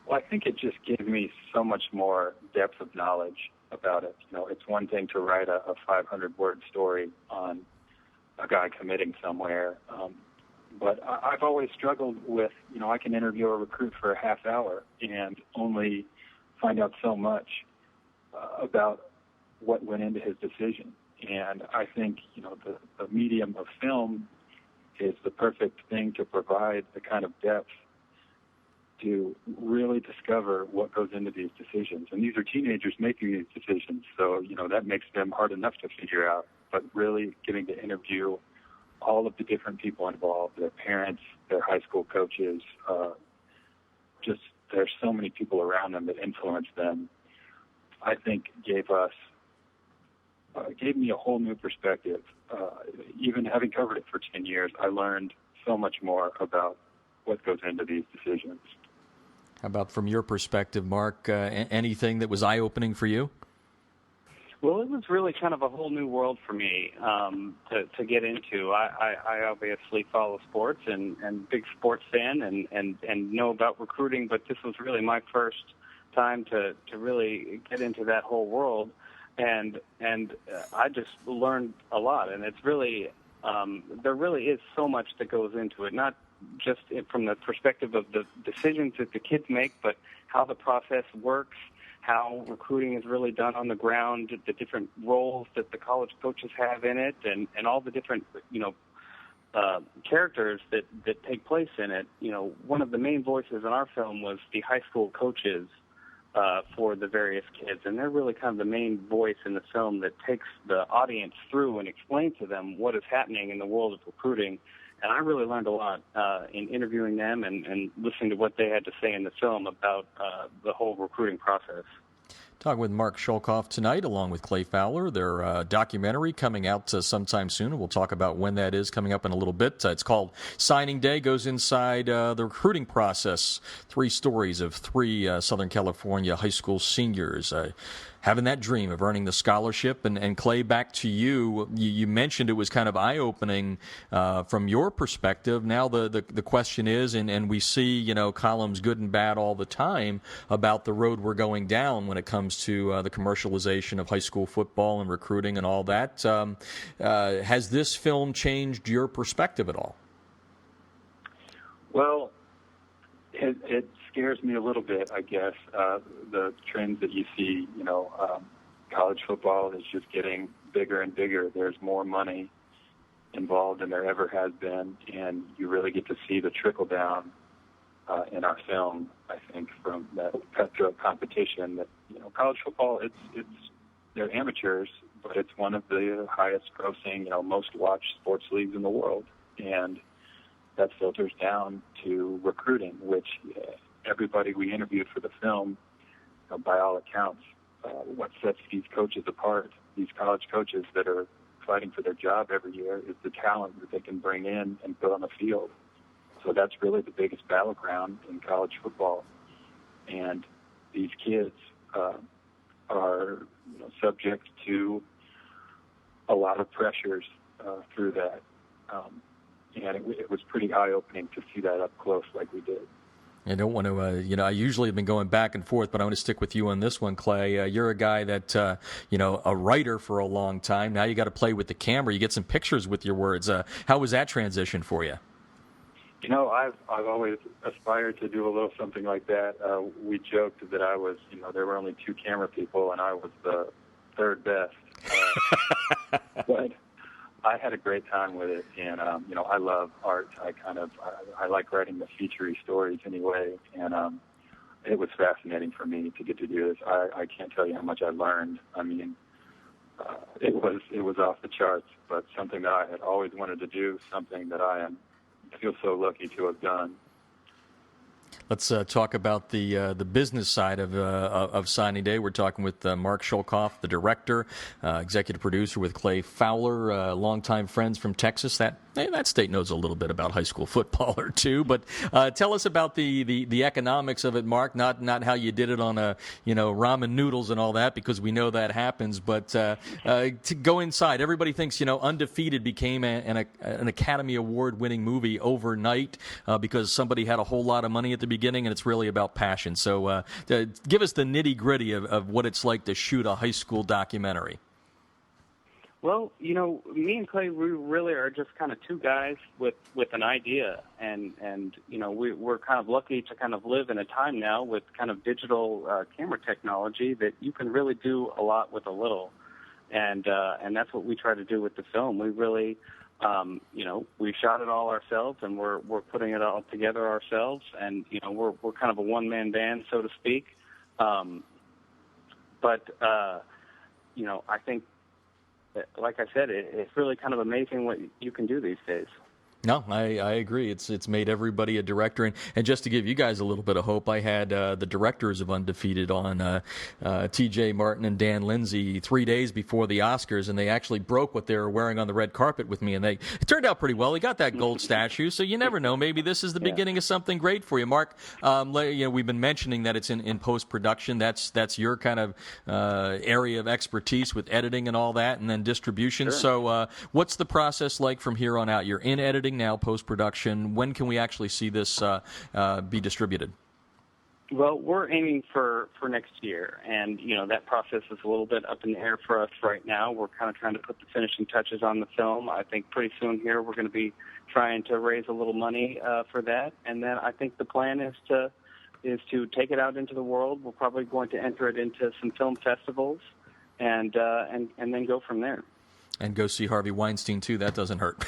Well, I think it just gave me so much more depth of knowledge about it. It's one thing to write a 500-word story on a guy committing somewhere, but I've always struggled with, I can interview a recruit for a half hour and only find out so much about what went into his decision. And I think, the medium of film is the perfect thing to provide the kind of depth to really discover what goes into these decisions. And these are teenagers making these decisions, so, that makes them hard enough to figure out. But really getting to interview all of the different people involved, their parents, their high school coaches, just there's so many people around them that influence them, I think gave me a whole new perspective. Even having covered it for 10 years, I learned so much more about what goes into these decisions. How about from your perspective, Mark, anything that was eye-opening for you? Well, it was really kind of a whole new world for me to get into. I obviously follow sports and big sports fan and know about recruiting, but this was really my first time to really get into that whole world, and I just learned a lot. And it's really there really is so much that goes into it, not just from the perspective of the decisions that the kids make, but how the process works, how recruiting is really done on the ground, the different roles that the college coaches have in it, and all the different, characters that take place in it. One of the main voices in our film was the high school coaches for the various kids, and they're really kind of the main voice in the film that takes the audience through and explains to them what is happening in the world of recruiting. And I really learned a lot in interviewing them and listening to what they had to say in the film about the whole recruiting process. Talking with Mark Schoellkopff tonight, along with Clay Folwer. Their documentary coming out sometime soon, and we'll talk about when that is coming up in a little bit. It's called Signing Day, goes inside the recruiting process. 3 stories of 3 Southern California high school seniors having that dream of earning the scholarship. And Clay, back to you. You mentioned it was kind of eye-opening from your perspective. Now the question is, and we see, columns good and bad all the time about the road we're going down when it comes to the commercialization of high school football and recruiting and all that. Has this film changed your perspective at all? Well, it scares me a little bit, I guess. The trends that you see, college football is just getting bigger and bigger. There's more money involved than there ever has been, and you really get to see the trickle down in our film, I think, from that cutthroat competition. That college football, they're amateurs, but it's one of the highest grossing, most watched sports leagues in the world, and that filters down to recruiting, which everybody we interviewed for the film, by all accounts, what sets these coaches apart, these college coaches that are fighting for their job every year, is the talent that they can bring in and put on the field. So that's really the biggest battleground in college football. And these kids are subject to a lot of pressures through that. And it was pretty eye-opening to see that up close like we did. I don't want to, I usually have been going back and forth, but I want to stick with you on this one, Clay. You're a guy that, a writer for a long time. Now you got to play with the camera. You get some pictures with your words. How was that transition for you? I've always aspired to do a little something like that. We joked that I was, there were only 2 camera people, and I was the 3rd best. But I had a great time with it, and I love art. I like writing the feature-y stories anyway, and it was fascinating for me to get to do this. I can't tell you how much I learned. I mean, it was off the charts, but something that I had always wanted to do, something that I feel so lucky to have done. Let's talk about the business side of Signing Day. We're talking with Mark Schoellkopff, the director, executive producer, with Clay Folwer, longtime friends from Texas. That state knows a little bit about high school football or two. But tell us about the economics of it, Mark. Not how you did it on ramen noodles and all that, because we know that happens. But to go inside, everybody thinks Undefeated became an Academy Award winning movie overnight because somebody had a whole lot of money at the beginning, and it's really about passion. So give us the nitty-gritty of what it's like to shoot a high school documentary. Well, me and Clay, we really are just kind of 2 guys with an idea, and we're kind of lucky to kind of live in a time now with kind of digital camera technology that you can really do a lot with a little, and that's what we try to do with the film. We really We shot it all ourselves, and we're putting it all together ourselves, and we're kind of a one-man band, so to speak. I think, like I said, it's really kind of amazing what you can do these days. No, I agree. It's made everybody a director. And just to give you guys a little bit of hope, I had the directors of Undefeated on, T.J. Martin and Dan Lindsay, 3 days before the Oscars, and they actually broke what they were wearing on the red carpet with me, and it turned out pretty well. He got that gold statue, so you never know. Maybe this is the beginning of something great for you. Mark, we've been mentioning that it's in post-production. That's your kind of area of expertise with editing and all that, and then distribution. Sure. So what's the process like from here on out? You're in editing now, post-production. When can we actually see this be distributed? Well, we're aiming for next year, and that process is a little bit up in the air for us right now. We're kind of trying to put the finishing touches on the film. I think pretty soon here we're going to be trying to raise a little money for that, and then I think the plan is to take it out into the world. We're probably going to enter it into some film festivals, and then go from there. And go see Harvey Weinstein, too. That doesn't hurt.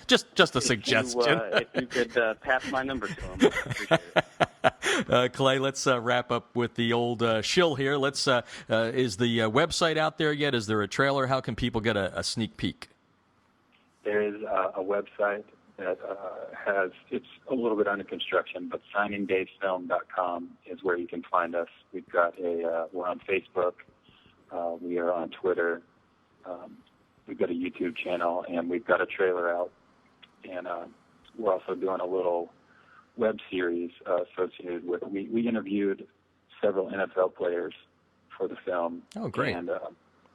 just a suggestion. If you could pass my number to him, I appreciate it. Clay, let's wrap up with the old shill here. Is the website out there yet? Is there a trailer? How can people get a sneak peek? There is a website that it's a little bit under construction, but signingdayfilm.com is where you can find us. We're on Facebook. We are on Twitter. We've got a YouTube channel, and we've got a trailer out. And we're also doing a little web series associated with. We interviewed several NFL players for the film. Oh, great! And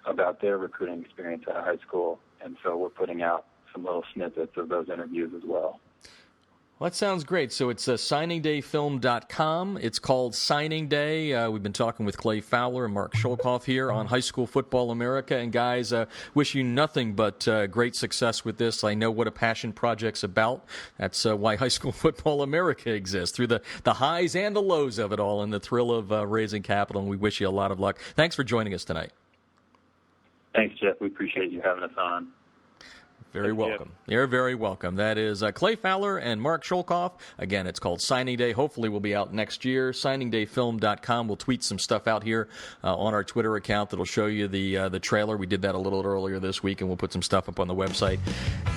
about their recruiting experience out of high school, and so we're putting out some little snippets of those interviews as well. Well, that sounds great. So it's signingdayfilm.com. It's called Signing Day. We've been talking with Clay Folwer and Mark Schoellkopff here on High School Football America. And guys, wish you nothing but great success with this. I know what a passion project's about. That's why High School Football America exists, through the highs and the lows of it all, and the thrill of raising capital. And we wish you a lot of luck. Thanks for joining us tonight. Thanks, Jeff. We appreciate you having us on. Very welcome. You're very welcome. That is Clay Folwer and Mark Schoellkopff. Again, it's called Signing Day. Hopefully we'll be out next year. Signingdayfilm.com. We'll tweet some stuff out here on our Twitter account that'll show you the trailer. We did that a little earlier this week, and we'll put some stuff up on the website.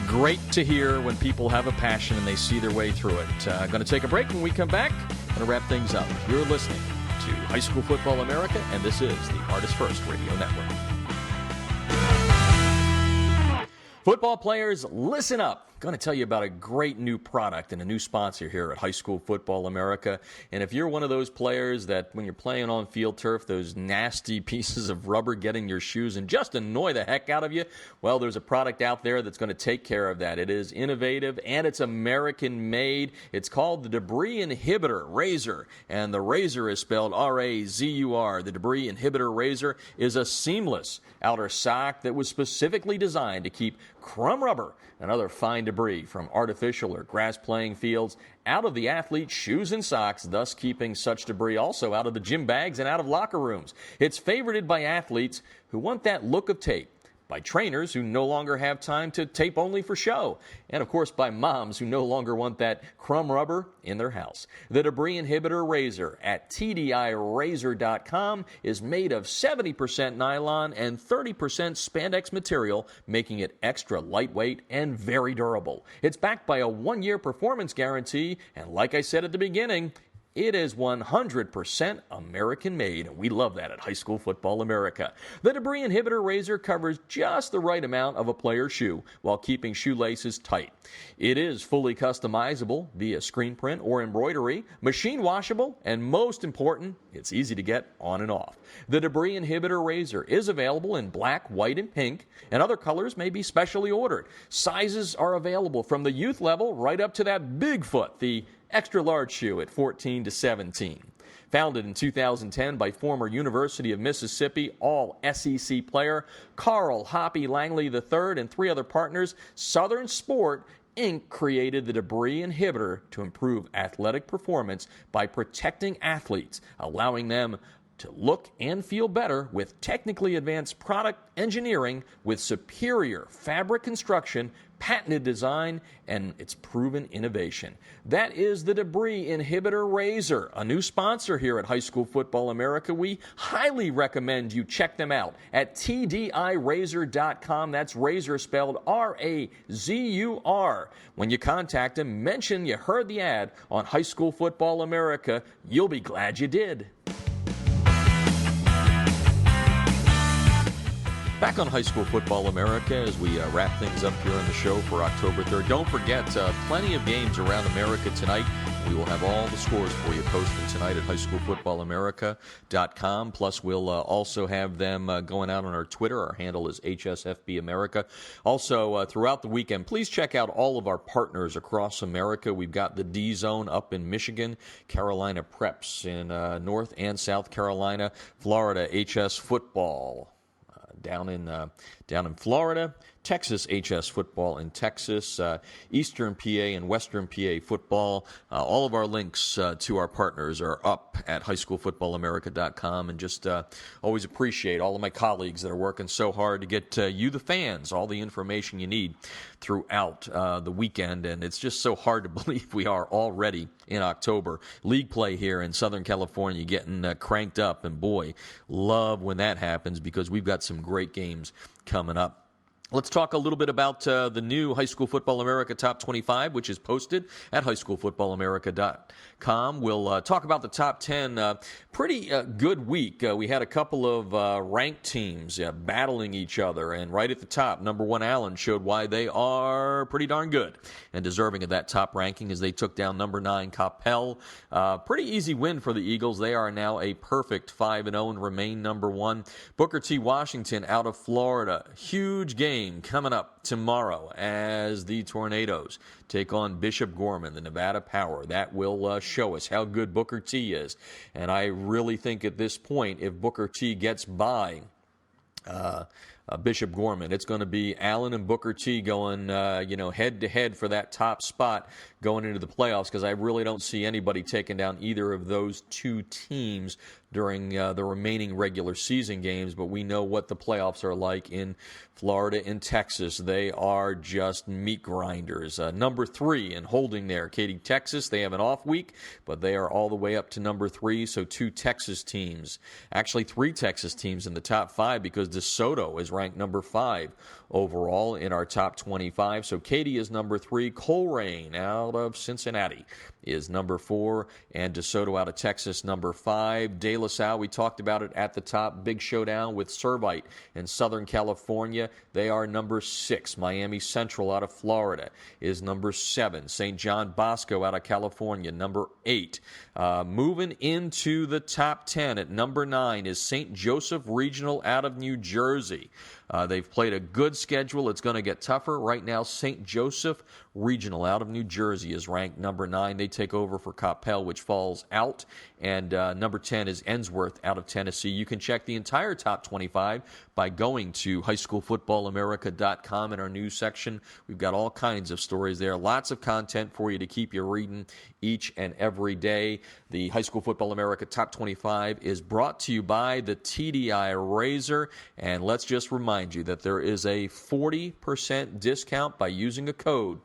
Great to hear when people have a passion and they see their way through it. Going to take a break. When we come back, going to wrap things up. You're listening to High School Football America, and this is the Artist First Radio Network. Football players, listen up. I'm going to tell you about a great new product and a new sponsor here at High School Football America. And if you're one of those players that when you're playing on field turf, those nasty pieces of rubber get in your shoes and just annoy the heck out of you, well, there's a product out there that's going to take care of that. It is innovative and it's American-made. It's called the Debris Inhibitor Razor, and the razor is spelled R-A-Z-U-R. The Debris Inhibitor Razor is a seamless outer sock that was specifically designed to keep crumb rubber and other fine debris from artificial or grass playing fields out of the athlete's shoes and socks, thus keeping such debris also out of the gym bags and out of locker rooms. It's favorited by athletes who want that look of tape, by trainers who no longer have time to tape only for show, and of course by moms who no longer want that crumb rubber in their house. The Debris Inhibitor Razor at TDIRazor.com is made of 70% nylon and 30% spandex material, making it extra lightweight and very durable. It's backed by a 1-year performance guarantee, and like I said at the beginning, it is 100% American-made, and we love that at High School Football America. The Debris Inhibitor Razor covers just the right amount of a player's shoe while keeping shoelaces tight. It is fully customizable via screen print or embroidery, machine washable, and most important, it's easy to get on and off. The Debris Inhibitor Razor is available in black, white, and pink, and other colors may be specially ordered. Sizes are available from the youth level right up to that big foot, the extra large shoe at 14 to 17. Founded in 2010 by former University of Mississippi All-SEC player Carl Hoppy Langley III and 3 other partners, Southern Sport Inc. created the Debris Inhibitor to improve athletic performance by protecting athletes, allowing them to look and feel better with technically advanced product engineering with superior fabric construction, patented design, and its proven innovation. That is the Debris Inhibitor Razor, a new sponsor here at High School Football America. We highly recommend you check them out at tdirazor.com. That's razor spelled R-A-Z-U-R. When you contact them, mention you heard the ad on High School Football America. You'll be glad you did. Back on High School Football America as we wrap things up here on the show for October 3rd. Don't forget, plenty of games around America tonight. We will have all the scores for you posted tonight at highschoolfootballamerica.com. Plus, we'll also have them going out on our Twitter. Our handle is HSFB America. Also, throughout the weekend, please check out all of our partners across America. We've got the D-Zone up in Michigan, Carolina Preps in North and South Carolina, Florida HS Football down in Florida, Texas HS Football in Texas, Eastern PA and Western PA Football. All of our links to our partners are up at highschoolfootballamerica.com, and just always appreciate all of my colleagues that are working so hard to get you, the fans, all the information you need throughout the weekend. And it's just so hard to believe we are already in October. League play here in Southern California getting cranked up, and boy, love when that happens because we've got some great games coming up. Let's talk a little bit about the new High School Football America Top 25, which is posted at highschoolfootballamerica.com. We'll talk about the top 10. Pretty good week. We had a couple of ranked teams battling each other, and right at the top, number 1 Allen showed why they are pretty darn good and deserving of that top ranking as they took down number 9 Coppell. Pretty easy win for the Eagles. They are now a perfect 5-0 and remain number 1. Booker T. Washington out of Florida. Huge game coming up tomorrow as the Tornadoes take on Bishop Gorman, the Nevada Power. That will show us how good Booker T is. And I really think at this point, if Booker T gets by Bishop Gorman, it's going to be Allen and Booker T going, head-to-head for that top spot going into the playoffs, because I really don't see anybody taking down either of those two teams during the remaining regular season games. But we know what the playoffs are like in Florida and Texas. They are just meat grinders. Number 3 and holding there, Katy, Texas. They have an off week, but they are all the way up to number 3. So 2 Texas teams, actually 3 Texas teams in the top 5, because DeSoto is ranked number 5 overall in our top 25. So Katy is number 3. Colerain out of Cincinnati is number 4, and DeSoto out of Texas, number 5. De La Salle, we talked about it at the top. Big showdown with Servite in Southern California. They are number 6. Miami Central out of Florida is number 7. St. John Bosco out of California, number 8. Moving into the top 10 at number 9 is St. Joseph Regional out of New Jersey. They've played a good schedule. It's going to get tougher. Right now, St. Joseph Regional out of New Jersey is ranked number 9. They take over for Coppell, which falls out. And number 10 is Ensworth out of Tennessee. You can check the entire top 25 by going to highschoolfootballamerica.com in our news section. We've got all kinds of stories there. Lots of content for you to keep you reading each and every day. The High School Football America Top 25 is brought to you by the TDI Razor. And let's just remind you that there is a 40% discount by using a code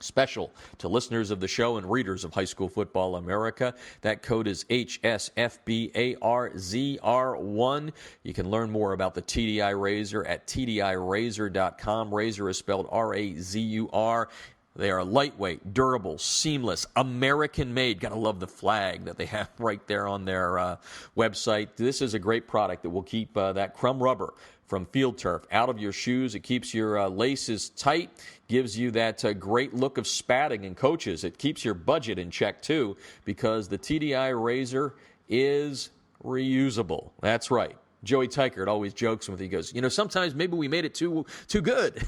special to listeners of the show and readers of High School Football America. That code is HSFBARZR1. You can learn more about the TDI Razor at tdirazor.com. Razor is spelled R-A-Z-U-R. They are lightweight, durable, seamless, American-made. Gotta love the flag that they have right there on their website. This is a great product that will keep that crumb rubber from field turf out of your shoes. It keeps your laces tight, gives you that great look of spatting. And coaches, it keeps your budget in check too, because the TDI Razor is reusable. That's right. Joey Tykert always jokes with me. He goes, sometimes maybe we made it too good.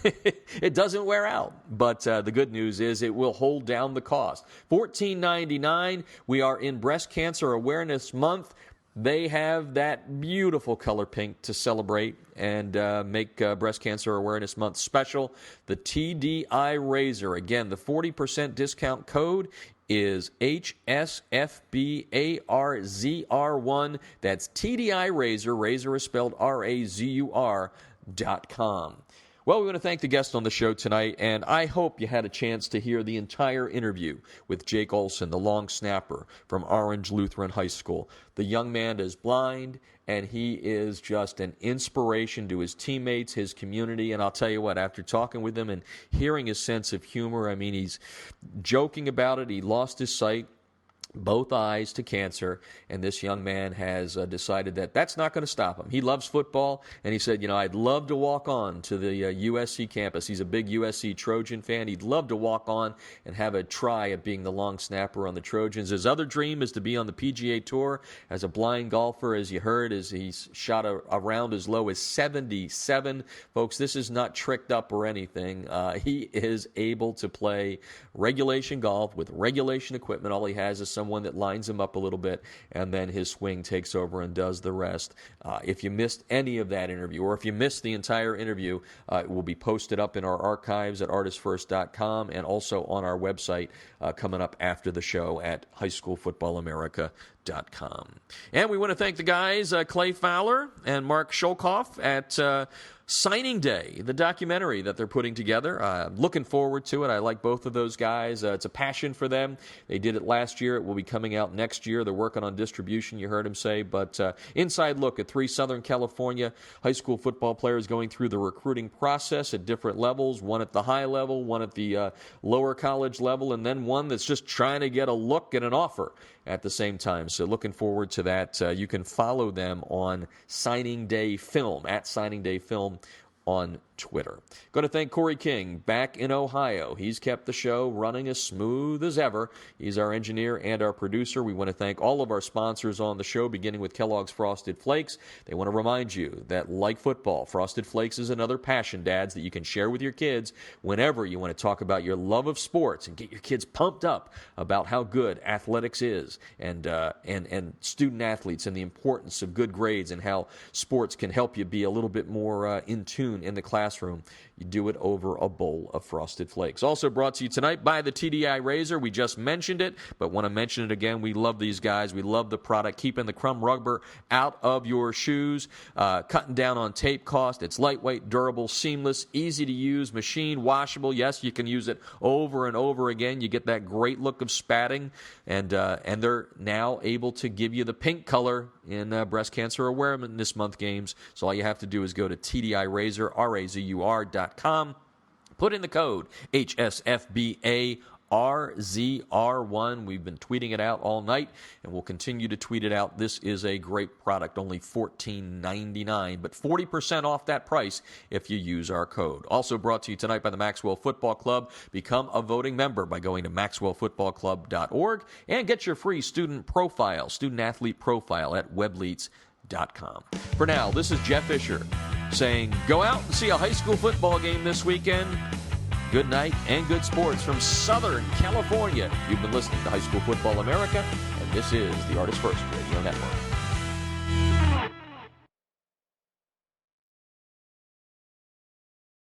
It doesn't wear out. But the good news is it will hold down the cost. $14.99. We are in Breast Cancer Awareness Month. They have that beautiful color pink to celebrate and make Breast Cancer Awareness Month special. The TDI Razor. Again, the 40% discount code is HSFBARZR1. That's TDI Razor. Razor is spelled RAZUR.com. Well, we want to thank the guest on the show tonight, and I hope you had a chance to hear the entire interview with Jake Olson, the long snapper from Orange Lutheran High School. The young man is blind, and he is just an inspiration to his teammates, his community, and I'll tell you what, after talking with him and hearing his sense of humor, I mean, he's joking about it. He lost his sight, both eyes, to cancer, and this young man has decided that that's not going to stop him. He loves football, and he said, I'd love to walk on to the USC campus. He's a big USC Trojan fan. He'd love to walk on and have a try at being the long snapper on the Trojans. His other dream is to be on the PGA Tour as a blind golfer, as you heard, as he's shot around as low as 77. Folks, this is not tricked up or anything. He is able to play regulation golf with regulation equipment. All he has is someone that lines him up a little bit, and then his swing takes over and does the rest. If you missed any of that interview, or if you missed the entire interview, it will be posted up in our archives at artistfirst.com and also on our website coming up after the show at highschoolfootballamerica.com. And we want to thank the guys, Clay Fowler and Mark Schoellkopff at Signing Day, the documentary that they're putting together. Looking forward to it. I like both of those guys. It's a passion for them. They did it last year. It will be coming out next year. They're working on distribution, you heard him say. But inside look at 3 Southern California high school football players going through the recruiting process at different levels, one at the high level, one at the lower college level, and then one that's just trying to get a look at an offer at the same time. So looking forward to that. You can follow them on Signing Day Film, at Signing Day Film on Twitter. Going to thank Corey King back in Ohio. He's kept the show running as smooth as ever. He's our engineer and our producer. We want to thank all of our sponsors on the show, beginning with Kellogg's Frosted Flakes. They want to remind you that, like football, Frosted Flakes is another passion, dads, that you can share with your kids whenever you want to talk about your love of sports and get your kids pumped up about how good athletics is, and student athletes, and the importance of good grades, and how sports can help you be a little bit more in tune in the classroom. You do it over a bowl of Frosted Flakes. Also brought to you tonight by the TDI Razor. We just mentioned it, but want to mention it again. We love these guys. We love the product, keeping the crumb rubber out of your shoes, cutting down on tape cost. It's lightweight, durable, seamless, easy to use, machine washable. Yes, you can use it over and over again. You get that great look of spatting, and they're now able to give you the pink color in Breast Cancer Awareness Month games. So all you have to do is go to TDI Razor, razur.com. Put in the code HSFBARZR1. We've been tweeting it out all night, and we'll continue to tweet it out. This is a great product, only $14.99, but 40% off that price if you use our code. Also brought to you tonight by the Maxwell Football Club. Become a voting member by going to maxwellfootballclub.org and get your free student athlete profile at webleets.com. For now, this is Jeff Fisher saying, go out and see a high school football game this weekend. Good night and good sports from Southern California. You've been listening to High School Football America, and this is the Artist First Radio Network.